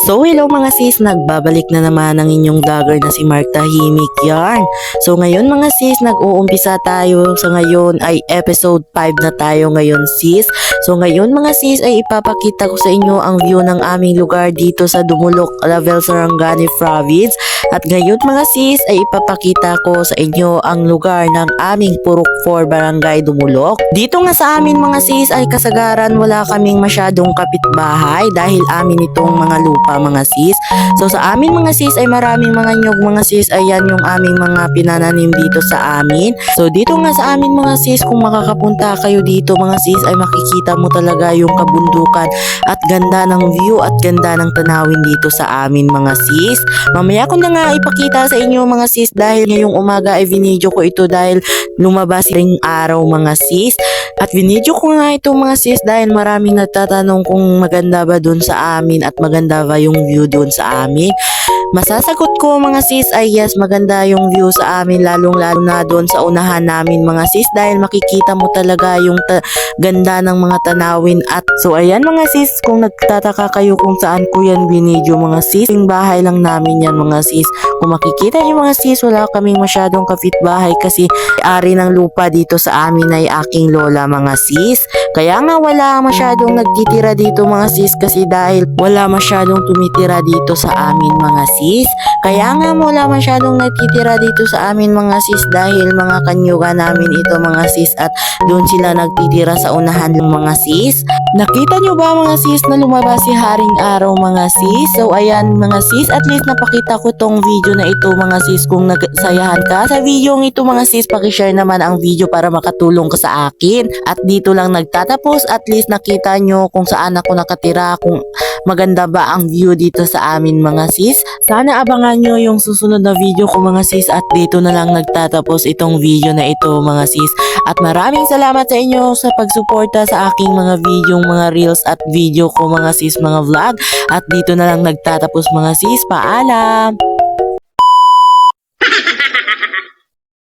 So hello mga sis, nagbabalik na naman ang inyong vlogger na si Mark Tahimik Yarn. So ngayon mga sis, nag-uumpisa tayo. Sa ngayon ay episode 5 na tayo ngayon sis. So ngayon mga sis ay ipapakita ko sa inyo ang view ng aming lugar dito sa Dumulok, Lavelle, Sarangani Province. At ngayon mga sis ay ipapakita ko sa inyo ang lugar ng aming Purok 4 Barangay Dumulok. Dito nga sa amin mga sis ay kasagaran wala kaming masyadong kapitbahay dahil amin itong mga lupa mga sis. So sa amin mga sis ay maraming mga nyog mga sis, ayan yung aming mga pinananim dito sa amin. So dito nga sa amin mga sis, kung makakapunta kayo dito mga sis ay makikita mo talaga yung kabundukan at ganda ng view at ganda ng tanawin dito sa amin mga sis. Mamaya ko na nga ipakita sa inyo mga sis dahil ngayong umaga ay vinidyo ko ito dahil lumabas ring araw mga sis. At vinidyo ko nga ito mga sis dahil maraming nagtatanong kung maganda ba dun sa amin at maganda ba yung view dun sa amin. Masasagot ko mga sis ay yes, maganda yung view sa amin, lalong lalo na doon sa unahan namin mga sis dahil makikita mo talaga yung ganda ng mga tanawin. At so ayan mga sis, kung nagtataka kayo kung saan ko yan binidyo mga sis, yung bahay lang namin yan mga sis. Kung makikita nyo mga sis, wala kaming masyadong kapitbahay kasi ari ng lupa dito sa amin ay aking lola mga sis. Kaya nga wala masyadong nagtitira dito mga sis kasi dahil wala masyadong tumitira dito sa amin mga sis. Kaya nga wala masyadong nagtitira dito sa amin mga sis dahil mga kanyuga namin ito mga sis at doon sila nagtitira sa unahan ng mga sis. Nakita nyo ba mga sis na lumabas si Haring Araw mga sis? So ayan mga sis, at least napakita ko tong video na ito mga sis. Kung nagsayahan ka sa video ng ito mga sis, pakishare naman ang video para makatulong ka sa akin. At dito lang nagtatapos, at least nakita nyo kung saan ako nakatira, kung maganda ba ang view dito sa amin mga sis. Sana abangan nyo yung susunod na video ko mga sis, at dito na lang nagtatapos itong video na ito mga sis. At maraming salamat sa inyo sa pagsuporta sa aking mga video, mga reels at video ko mga sis, mga vlog. At dito na lang nagtatapos mga sis, paalam!